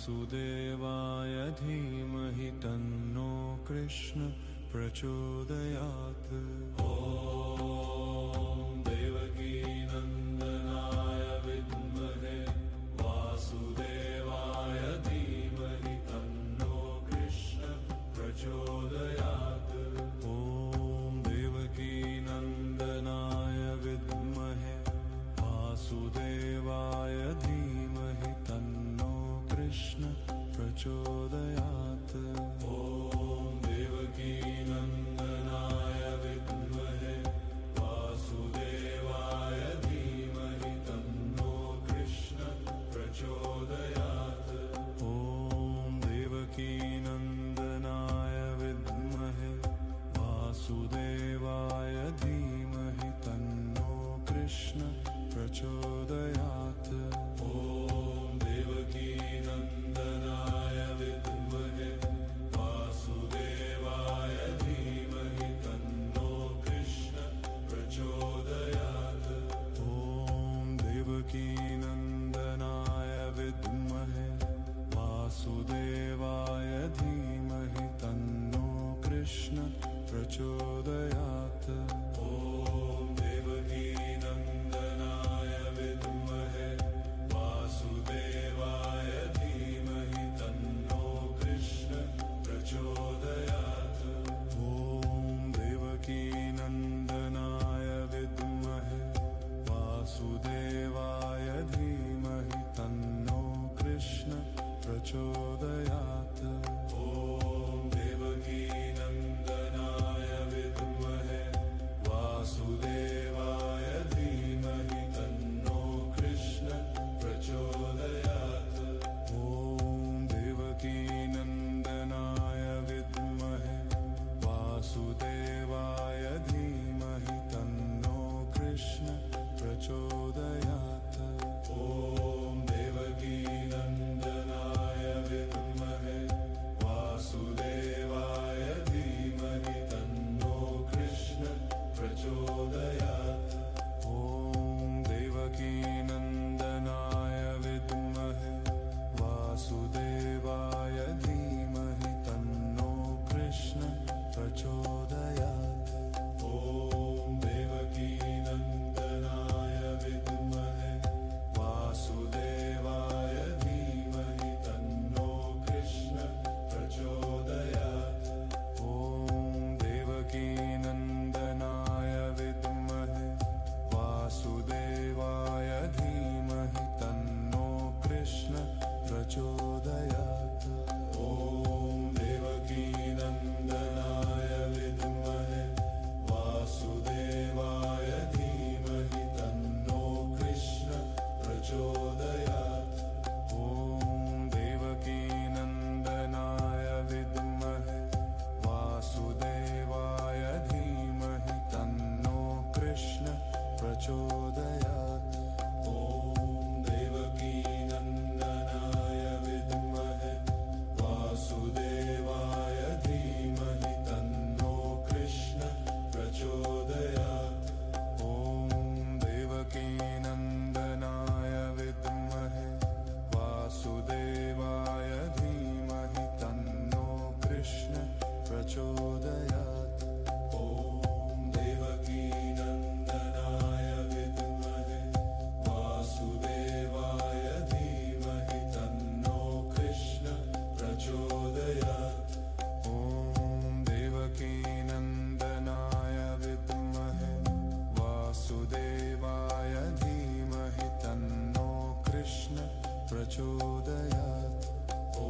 वासुदेवाय धीमहि तन्नो कृष्ण प्रचोदयात्। ॐ देवकी नन्दनाय विद्महे वासुदेवाय धीमहि तन्नो कृष्ण प्रचोदयात्। ॐ देवकी नन्दनाय विद्महे वासुदेवाय धीमहि तन्नो कृष्ण प्रचोदयात्। ॐ देवकी नन्दनाय विद्महे वासुदेवाय धीमहि तन्नो कृष्ण प्रचोदयात्। ॐ देवकी नन्दनाय विद्महे वासुदेवाय धीमहि तन्नो कृष्ण प्रचोदयात्। ॐ देवकी नन्दनाय विद्महे वासुदेवाय धीमहि तन्नो कृष्ण प्रचोदयात्। ॐ देवकी नन्दनाय विद्महे वासुदेवाय धीमहि तन्नो कृष्ण प्रचोदयात्। ॐ देवकी नन्दनाय विद्महे वासुदेवाय धीमहि तन्नो कृष्ण प्रचोदयात्। ॐ देवकी नन्दनाय विद्महे वासुदेवाय धीमहि तन्नो कृष्ण प्रचोदयात्। ॐ देवकी नन्दनाय विद्महे वासुदेवाय धीमहि तन्नो कृष्ण प्रचोदयात्। ॐ देवकी नन्दनाय विद्महे वासुदेवाय धीमहि तन्नो कृष्ण प्रचोदयात्। ॐ देवकी नन्दनाय विद्महे वासुदेवाय धीमहि तन्नो कृष्ण प्रचोदयात्। ॐ देवकी नन्दनाय विद्महे वासुदेवाय धीमहि तन्नो कृष्ण प्रचोदयात्। ॐ देवकी नन्दनाय विद्महे वासुदेवाय धीमहि तन्नो कृष्ण प्रचोदयात्। ॐ देवकी नन्दनाय विद्महे वासुदेवाय धीमहि तन्नो कृष्ण प्रचोदयात्। ॐ देवकी नन्दनाय विद्महे वासुदेवाय धीमहि तन्नो कृष्ण प्रचोदयात्। ॐ देवकी नन्दनाय विद्महे वासुदेवाय धीमहि तन्नो कृष्ण प्रचोदयात्। ॐ देवकी नन्दनाय विद्महे वासुदेवाय धीमहि तन्नो कृष्ण प्रचोदयात्। ॐ देवकी नन्दनाय विद्महे वासुदेवाय धीमहि तन्नो कृष्ण प्रचोदयात्। ॐ देवकी नन्दनाय विद्महे वासुदेवाय धीमहि तन्नो कृष्ण प्रचोदयात्। ॐ देवकी नन्दनाय विद्महे वासुदेवाय धीमहि तन्नो कृष्ण प्रचोदयात्। ॐ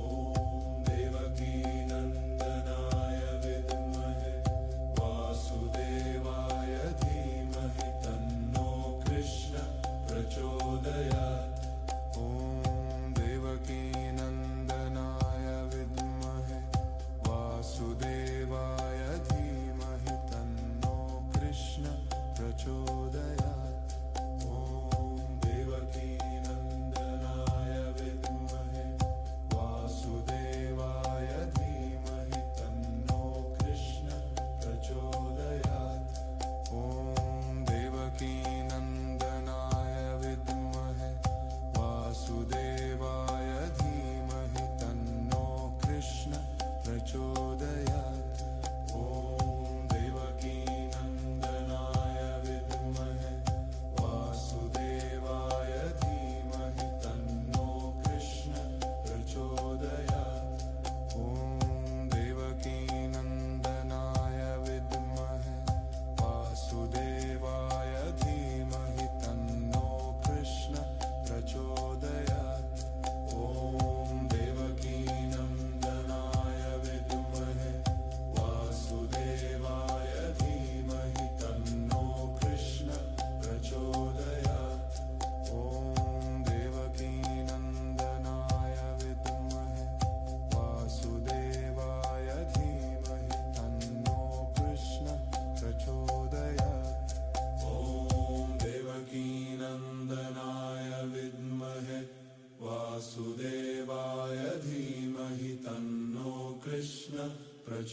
देवकी नन्दनाय विद्महे वासुदेवाय धीमहि तन्नो कृष्ण प्रचोदयात्। ॐ देवकी नन्दनाय विद्महे वासुदेवाय धीमहि तन्नो कृष्ण प्रचोदयात्। ॐ देवकी नन्दनाय विद्महे वासुदेवाय धीमहि तन्नो कृष्ण प्रचोदयात्। ॐ देवकी नन्दनाय विद्महे वासुदेवाय धीमहि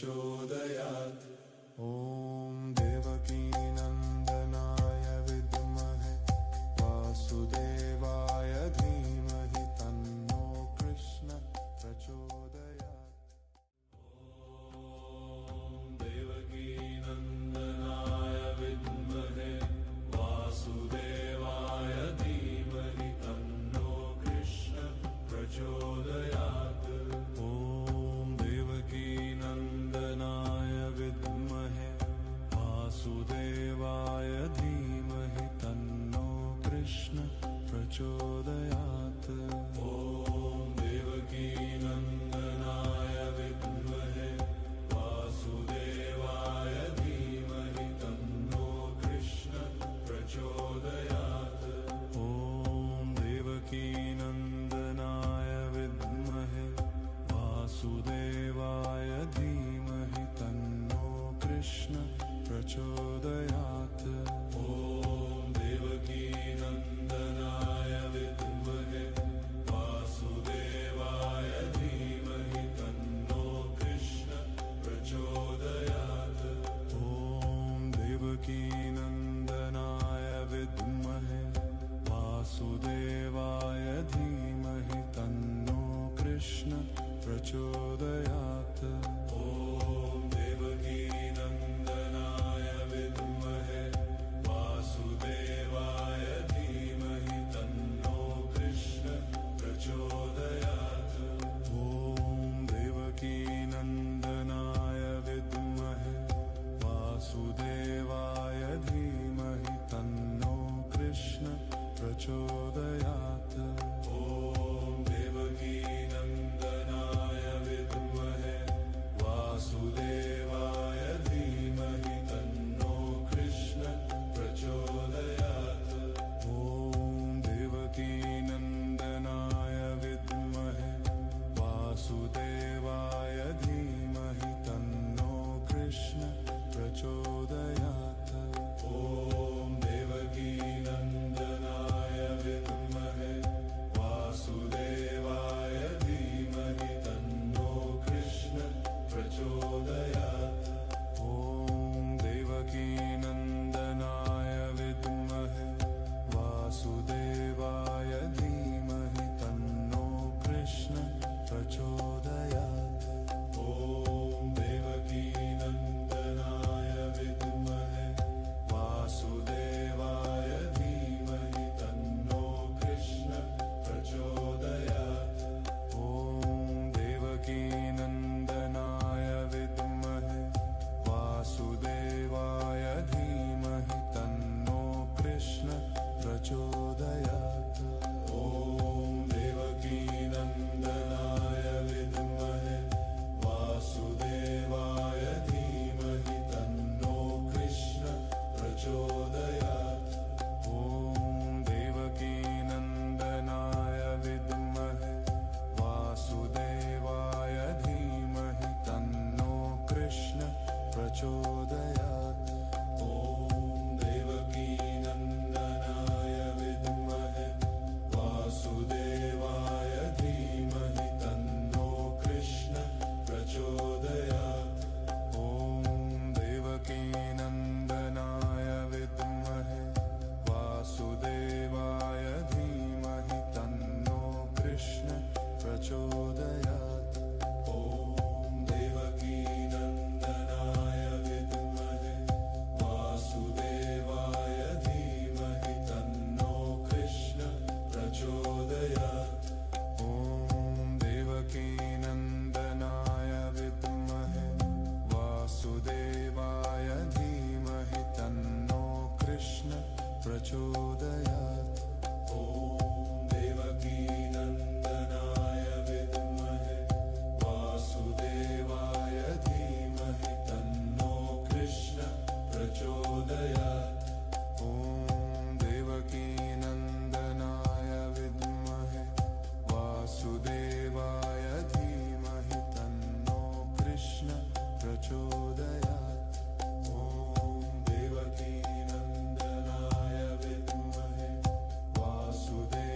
प्रचोदयात् ॐ देवकीनन्दनाय विद्महे वासुदेवाय धीमहि तन्नो कृष्ण प्रचोदयात् देवकीनन्दनाय विद्महे वासुदेवाय धीमहि तन्नो कृष्ण प्रचोदयात् ॐ देवकीनन्दनाय विद्महे वासुदेवाय धीमहि तन्नो कृष्ण प्रचोदयात् ॐ देवकीनन्दनाय विद्महे वासुदेवाय धीमहि तन्नो कृष्ण प्रचोदयात् ॐ देवकीनन्दनाय विद्महे वासुदेवाय धीमहि तन्नो कृष्ण प्रचोदयात् ॐ देवकीनन्दनाय विद्महे वासुदेवाय धीमहि तन्नो कृष्ण प्रचोदयात् ॐ देवकीनन्दनाय विद्महे वासुदेवाय धीमहि तन्नो कृष्ण प्रचोदयात् ॐ देवकीनन्दनाय विद्महे वासुदेवाय धीमहि तन्नो कृष्ण प्रचोदयात् ॐ देवकीनन्दनाय विद्महे वासुदेवाय धीमहि तन्नो कृष्ण प्रचोदयात् ॐ देवकीनन्दनाय विद्महे वासुदेवाय धीमहि तन्नो कृष्ण प्रचोदयात् ॐ देवकीनन्दनाय विद्महे वासुदेवाय धीमहि तन्नो कृष्ण प्रचोदयात् ॐ देवकीनन्दनाय विद्महे वासुदेवाय धीमहि तन्नो कृष्ण प्रचोदयात् ॐ देवकीनन्दनाय विद्महे वासुदेवाय धीमहि तन्नो कृष्ण प्रचोदयात् ॐ देवकीनन्दनाय विद्महे वासुदेवाय धीमहि तन्नो कृष्ण प्रचोदयात् ॐ देवकीनन्दनाय विद्महे वासुदेवाय धीमहि तन्नो कृष्ण प्रचोदयात् ॐ देवकीनन्दनाय विद्महे वासुदेवाय धीमहि तन्नो कृष्ण प्रचोदयात् ॐ देवकीनन्दनाय विद्महे वासुदेवाय धीमहि तन्नो कृष्ण प्रचोदयात् ॐ देवकीनन्दनाय विद्महे वासुदेवाय धीमहि तन्नो कृष्ण प्रचोदयात् ॐ देवकीनन्दनाय विद्महे वासुदेवाय धीमहि तन्नो कृष्ण प्रचोदयात् ॐ देवकीनन्दनाय विद्महे वासुदेवाय धीमहि तन्नो कृष्ण प्रचोदयात् ॐ देवकीनन्दनाय विद्महे वासुदेवाय धीमहि तन्नो कृष्ण प्रचोदयात् ॐ देवकीनन्दनाय विद्महे वासुदेवाय धीमहि तन्नो कृष्ण प्रचोदयात् ॐ देवकीनन्दनाय विद्महे वासुदेवाय धीमहि तन्नो कृष्ण प्रचोदयात् ॐ देवकीनन्दनाय विद्महे वासुदेवाय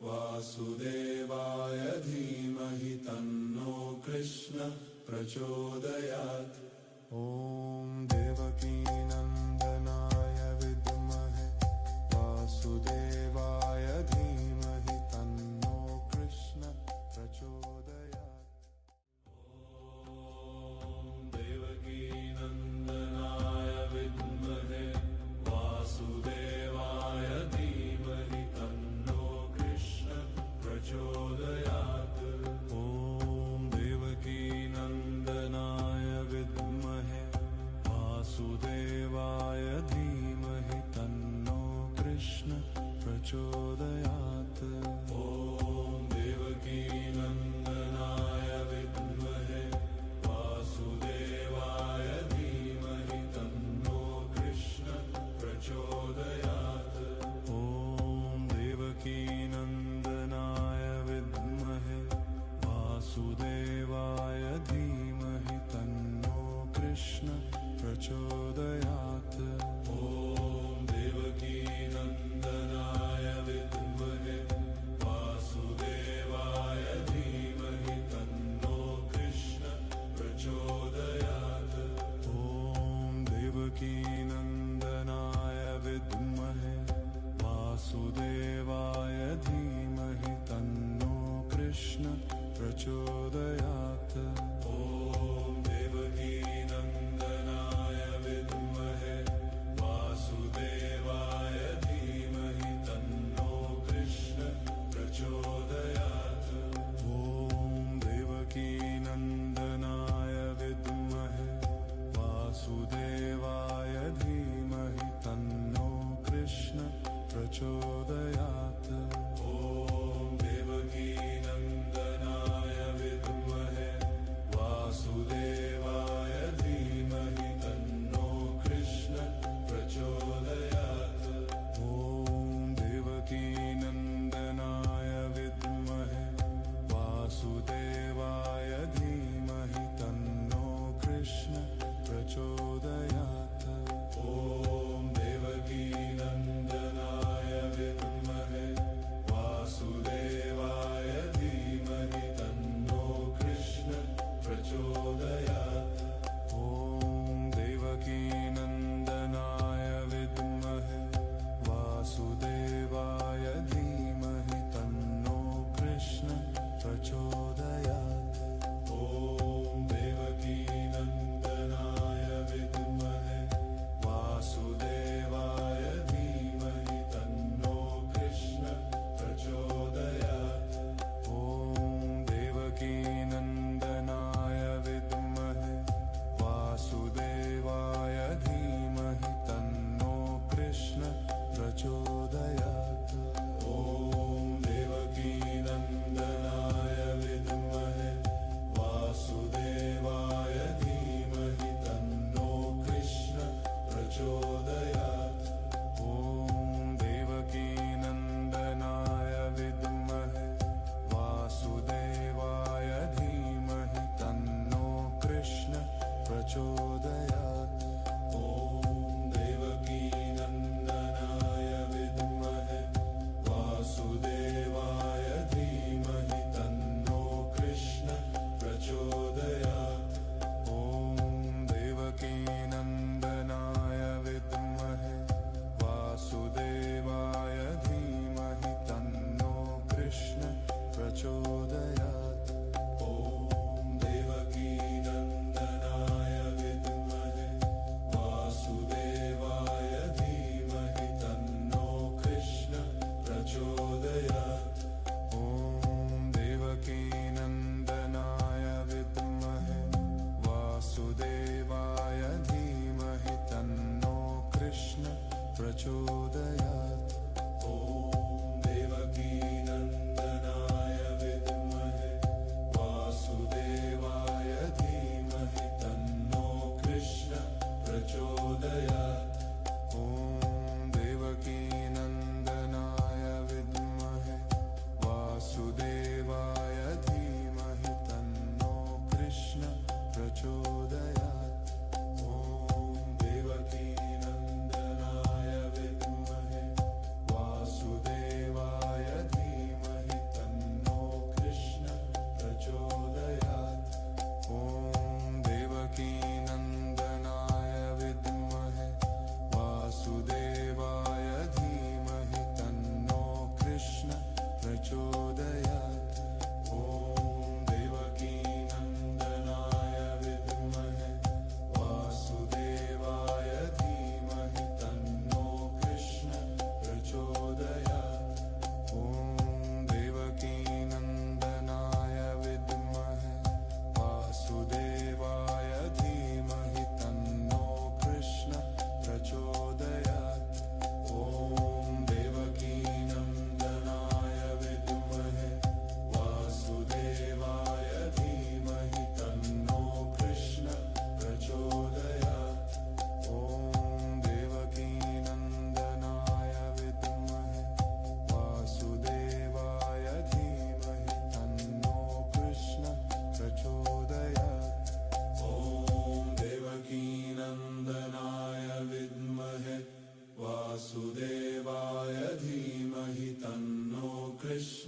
वासुदेवाय धीमहि तन्नो कृष्ण प्रचोदयात् ॐ देवकीनन्दनाय विद्महे वासुदेवाय धीमहि तन्नो कृष्ण प्रचोदयात् देवकीनन्दनाय विद्महे वासुदेवाय धीमहि तन्नो कृष्ण प्रचोदयात् ॐ देवकीनन्दनाय विद्महे वासुदेवाय धीमहि तन्नो कृष्ण प्रचोदयात् ॐ देवकीनन्दनाय विद्महे वासुदेवाय धीमहि तन्नो कृष्ण प्रचोदयात् ॐ देवकीनन्दनाय विद्महे वासुदेवाय धीमहि तन्नो कृष्ण प्रचोदयात् ॐ देवकीनन्दनाय विद्महे वासुदेवाय धीमहि तन्नो कृष्ण प्रचोदयात् ॐ देवकीनन्दनाय विद्महे वासुदेवाय धीमहि तन्नो कृष्ण प्रचोदयात् ॐ देवकीनन्दनाय विद्महे वासुदेवाय धीमहि तन्नो कृष्ण प्रचोदयात् ॐ देवकीनन्दनाय विद्महे वासुदेवाय धीमहि तन्नो कृष्ण प्रचोदयात् ॐ देवकीनन्दनाय विद्महे वासुदेवाय धीमहि तन्नो कृष्ण प्रचोदयात् ॐ देवकीनन्दनाय विद्महे वासुदेवाय धीमहि तन्नो कृष्ण प्रचोदयात् ॐ देवकीनन्दनाय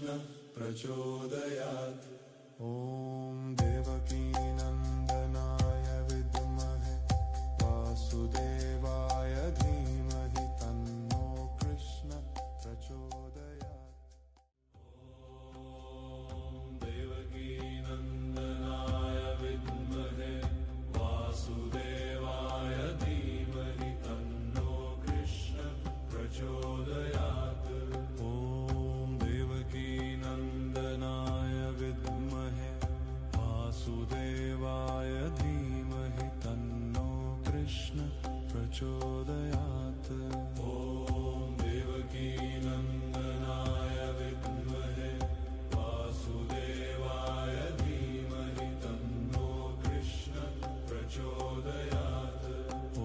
कृष्ण प्रचोदयात्। ॐ देवकीनन्दनाय विद्महे वासुदेवाय धीमहि तन्नो कृष्ण प्रचोदयात्। देवकीनन्दनाय विद्महे वासुदेवाय धीमहि तन्नो कृष्ण प्रचोदयात्। ॐ देवकीनन्दनाय विद्महे वासुदेवाय धीमहि तन्नो कृष्ण प्रचोदयात्। ॐ देवकीनन्दनाय विद्महे वासुदेवाय धीमहि तन्नो कृष्ण प्रचोदयात्। ॐ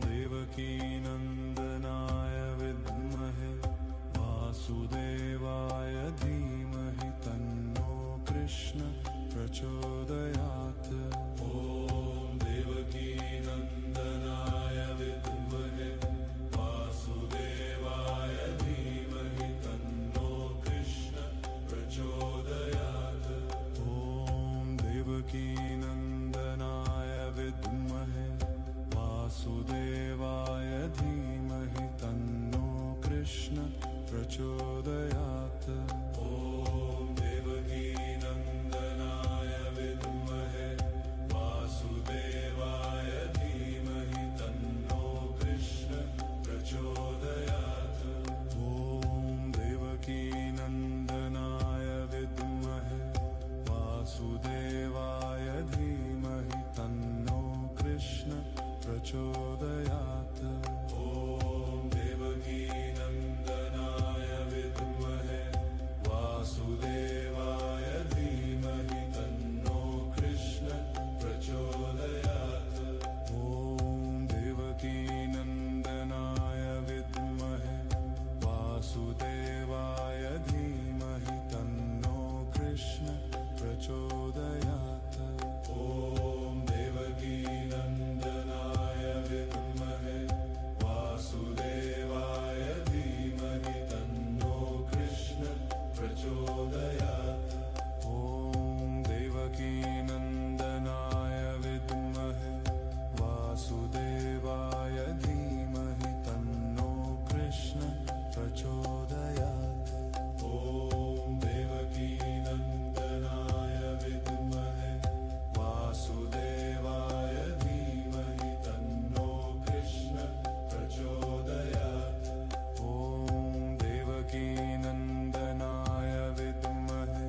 देवकीनन्दनाय विद्महे वासुदेवाय धीमहि तन्नो कृष्ण प्रचोदयात्। ॐ देवकीनन्दनाय विद्महे वासुदेवाय धीमहि तन्नो कृष्ण प्रचोदयात्। ॐ देवकीनन्दनाय विद्महे वासुदेवाय धीमहि तन्नो कृष्ण प्रचोदयात्। ॐ देवकीनन्दनाय विद्महे वासुदेवाय धीमहि तन्नो कृष्ण प्रचोदयात्। ॐ देवकीनन्दनाय विद्महे वासुदेवाय धीमहि तन्नो कृष्ण प्रचोदयात्। ॐ देवकीनन्दनाय विद्महे वासुदेवाय धीमहि तन्नो कृष्ण प्रचोदयात्। ॐ देवकीनन्दनाय विद्महे वासुदेवाय धीमहि तन्नो कृष्ण प्रचोदयात्। ॐ देवकीनन्दनाय विद्महे वासुदेवाय धीमहि तन्नो कृष्ण प्रचोदयात्। ॐ देवकीनन्दनाय विद्महे वासुदेवाय धीमहि तन्नो कृष्ण प्रचोदयात्। ॐ देवकीनन्दनाय विद्महे वासुदेवाय धीमहि तन्नो कृष्ण प्रचोदयात्। ॐ देवकीनन्दनाय विद्महे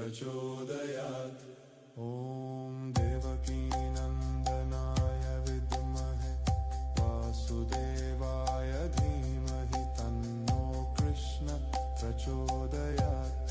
प्रचोदयात् ॐ देवकीनन्दनाय विद्महे वासुदेवाय धीमहि तन्नो कृष्ण प्रचोदयात्